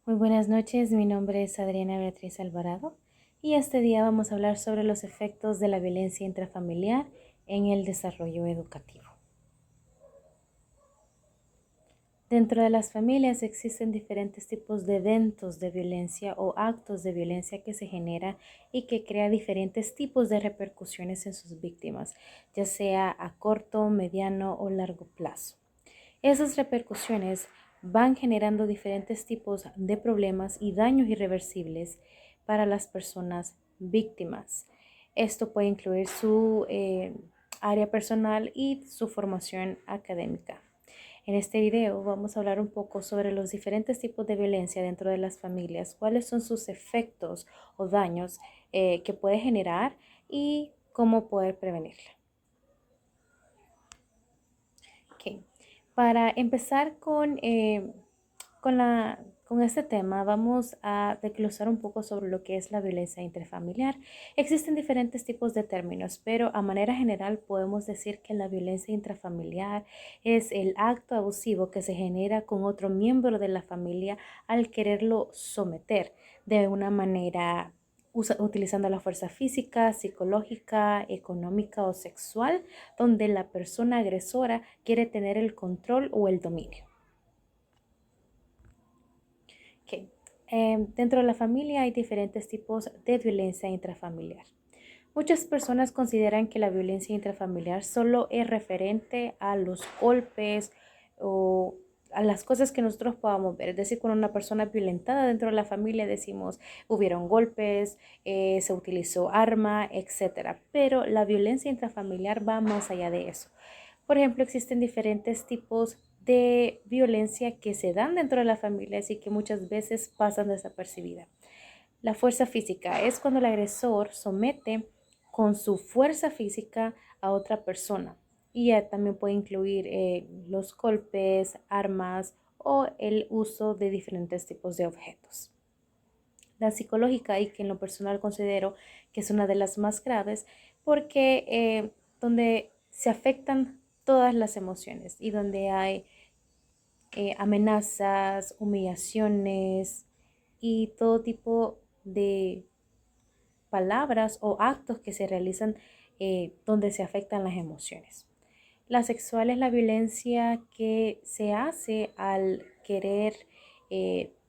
Muy buenas noches, mi nombre es Adriana Beatriz Alvarado y este día vamos a hablar sobre los efectos de la violencia intrafamiliar en el desarrollo educativo. Dentro de las familias existen diferentes tipos de eventos de violencia o actos de violencia que se generan y que crea diferentes tipos de repercusiones en sus víctimas, ya sea a corto, mediano o largo plazo. Esas repercusiones van generando diferentes tipos de problemas y daños irreversibles para las personas víctimas. Esto puede incluir su área personal y su formación académica. En este video vamos a hablar un poco sobre los diferentes tipos de violencia dentro de las familias, cuáles son sus efectos o daños que puede generar y cómo poder prevenirla. Okay. Para empezar con este tema, vamos a desglosar un poco sobre lo que es la violencia intrafamiliar. Existen diferentes tipos de términos, pero a manera general podemos decir que la violencia intrafamiliar es el acto abusivo que se genera con otro miembro de la familia al quererlo someter de una manera utilizando la fuerza física, psicológica, económica o sexual, donde la persona agresora quiere tener el control o el dominio. Okay. Dentro de la familia hay diferentes tipos de violencia intrafamiliar. Muchas personas consideran que la violencia intrafamiliar solo es referente a los golpes o a las cosas que nosotros podamos ver. Es decir, cuando una persona es violentada dentro de la familia decimos hubieron golpes, se utilizó arma, etc. Pero la violencia intrafamiliar va más allá de eso. Por ejemplo, existen diferentes tipos de violencia que se dan dentro de la familia y que muchas veces pasan desapercibidas. La fuerza física es cuando el agresor somete con su fuerza física a otra persona y también puede incluir los golpes, armas o el uso de diferentes tipos de objetos. La psicológica, y que en lo personal considero que es una de las más graves porque donde se afectan todas las emociones y donde hay amenazas, humillaciones y todo tipo de palabras o actos que se realizan donde se afectan las emociones. La sexual es la violencia que se hace al querer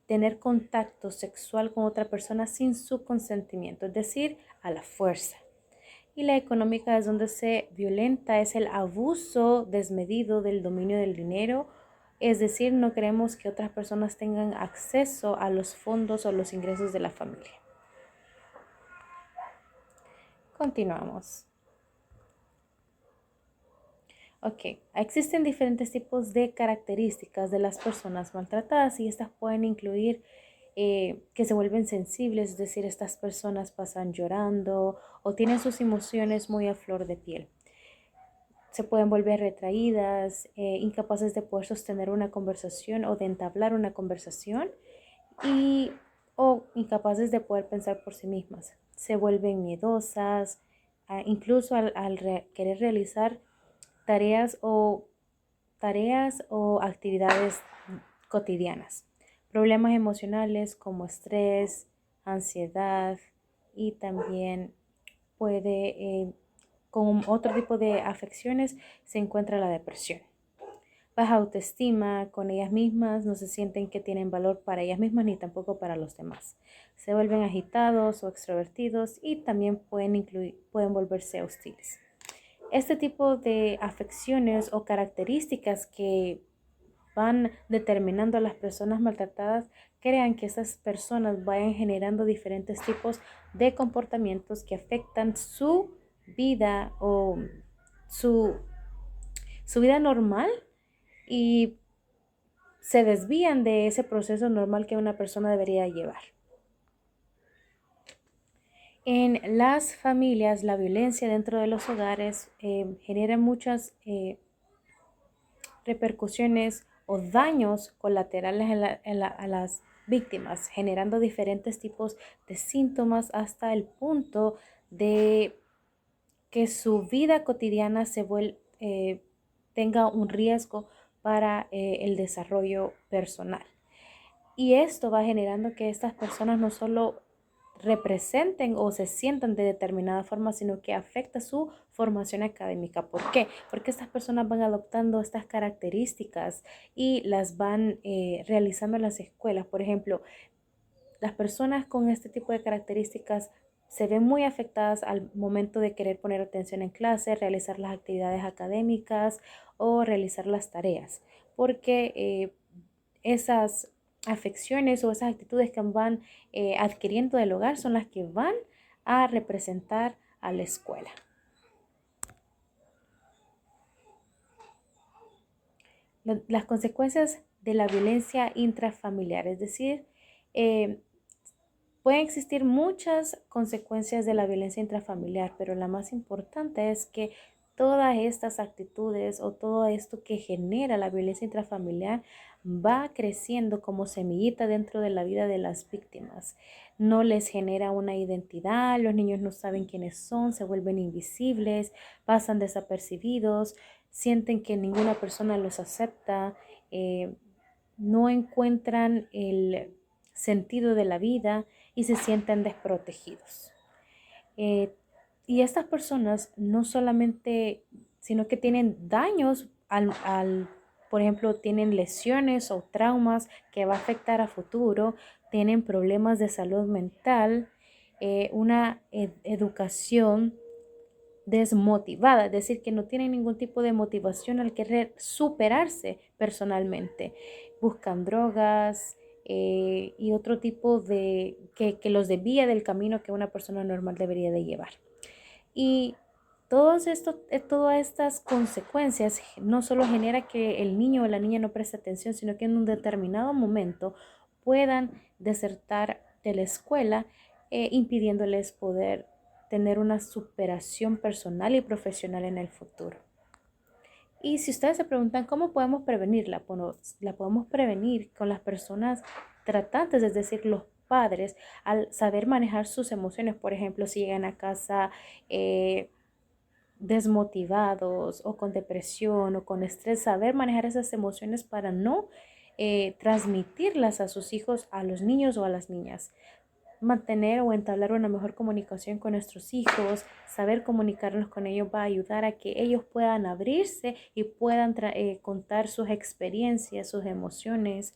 tener contacto sexual con otra persona sin su consentimiento, es decir, a la fuerza. Y la económica es donde se violenta, es el abuso desmedido del dominio del dinero, es decir, no queremos que otras personas tengan acceso a los fondos o los ingresos de la familia. Continuamos. Ok, existen diferentes tipos de características de las personas maltratadas y estas pueden incluir que se vuelven sensibles, es decir, estas personas pasan llorando o tienen sus emociones muy a flor de piel. Se pueden volver retraídas, incapaces de poder sostener una conversación o de entablar una conversación o incapaces de poder pensar por sí mismas. Se vuelven miedosas, incluso al querer realizar tareas o actividades cotidianas. Problemas emocionales como estrés, ansiedad y también con otro tipo de afecciones se encuentra la depresión. Baja autoestima con ellas mismas, no se sienten que tienen valor para ellas mismas ni tampoco para los demás. Se vuelven agitados o extrovertidos y también pueden volverse hostiles. Este tipo de afecciones o características que van determinando a las personas maltratadas crean que esas personas vayan generando diferentes tipos de comportamientos que afectan su vida o su vida normal y se desvían de ese proceso normal que una persona debería llevar. En las familias, la violencia dentro de los hogares genera muchas repercusiones o daños colaterales a las víctimas, generando diferentes tipos de síntomas hasta el punto de que su vida cotidiana tenga un riesgo para el desarrollo personal. Y esto va generando que estas personas no solo representen o se sientan de determinada forma, sino que afecta su formación académica. ¿Por qué? Porque estas personas van adoptando estas características y las van realizando en las escuelas. Por ejemplo, las personas con este tipo de características se ven muy afectadas al momento de querer poner atención en clase, realizar las actividades académicas o realizar las tareas, porque esas afecciones o esas actitudes que van adquiriendo del hogar son las que van a representar a la escuela. Las consecuencias de la violencia intrafamiliar, es decir, eh, pueden existir muchas consecuencias de la violencia intrafamiliar, pero la más importante es que todas estas actitudes o todo esto que genera la violencia intrafamiliar va creciendo como semillita dentro de la vida de las víctimas. No les genera una identidad, los niños no saben quiénes son, se vuelven invisibles, pasan desapercibidos, sienten que ninguna persona los acepta, no encuentran el sentido de la vida y se sienten desprotegidos. Eh, y estas personas no solamente, sino que tienen daños por ejemplo, tienen lesiones o traumas que va a afectar a futuro, tienen problemas de salud mental, una educación desmotivada, es decir, que no tienen ningún tipo de motivación al querer superarse personalmente. Buscan drogas y otro tipo de que los desvía del camino que una persona normal debería de llevar. Y todas estas consecuencias no solo genera que el niño o la niña no preste atención, sino que en un determinado momento puedan desertar de la escuela, impidiéndoles poder tener una superación personal y profesional en el futuro. Y si ustedes se preguntan cómo podemos prevenirla, bueno, la podemos prevenir con las personas tratantes, es decir, los padres, al saber manejar sus emociones. Por ejemplo, si llegan a casa desmotivados o con depresión o con estrés, saber manejar esas emociones para no transmitirlas a sus hijos, a los niños o a las niñas. Mantener o entablar una mejor comunicación con nuestros hijos, saber comunicarnos con ellos va a ayudar a que ellos puedan abrirse y puedan contar sus experiencias, sus emociones,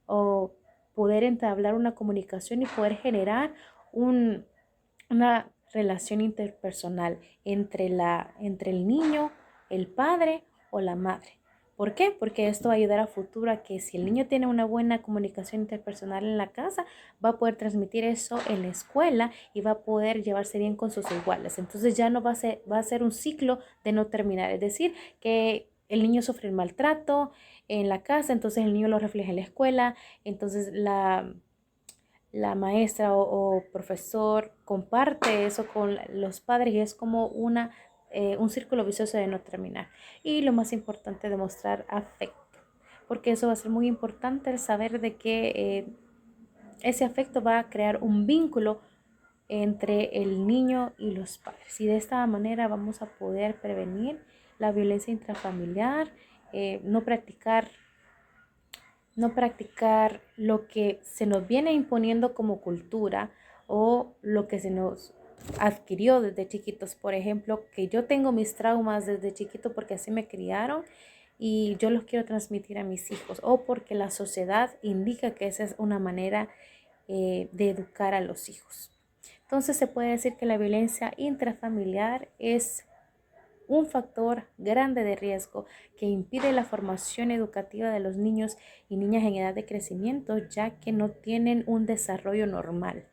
o poder entablar una comunicación y poder generar una relación interpersonal entre el niño, el padre o la madre. ¿Por qué? Porque esto va a ayudar a futuro a que si el niño tiene una buena comunicación interpersonal en la casa, va a poder transmitir eso en la escuela y va a poder llevarse bien con sus iguales. Entonces ya no va a ser un ciclo de no terminar. Es decir, que el niño sufre el maltrato en la casa, entonces el niño lo refleja en la escuela, entonces la maestra o profesor comparte eso con los padres y es como un círculo vicioso de no terminar. Y lo más importante, demostrar afecto, porque eso va a ser muy importante, el saber de que ese afecto va a crear un vínculo entre el niño y los padres. Y de esta manera vamos a poder prevenir la violencia intrafamiliar, no practicar lo que se nos viene imponiendo como cultura o lo que se nos adquirió desde chiquitos. Por ejemplo, que yo tengo mis traumas desde chiquito porque así me criaron y yo los quiero transmitir a mis hijos, o porque la sociedad indica que esa es una manera de educar a los hijos. Entonces se puede decir que la violencia intrafamiliar es un factor grande de riesgo que impide la formación educativa de los niños y niñas en edad de crecimiento, ya que no tienen un desarrollo normal.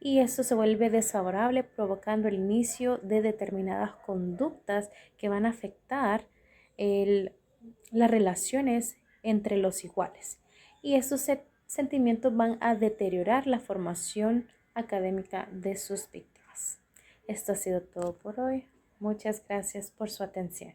Y esto se vuelve desfavorable, provocando el inicio de determinadas conductas que van a afectar las relaciones entre los iguales. Y estos sentimientos van a deteriorar la formación académica de sus víctimas. Esto ha sido todo por hoy. Muchas gracias por su atención.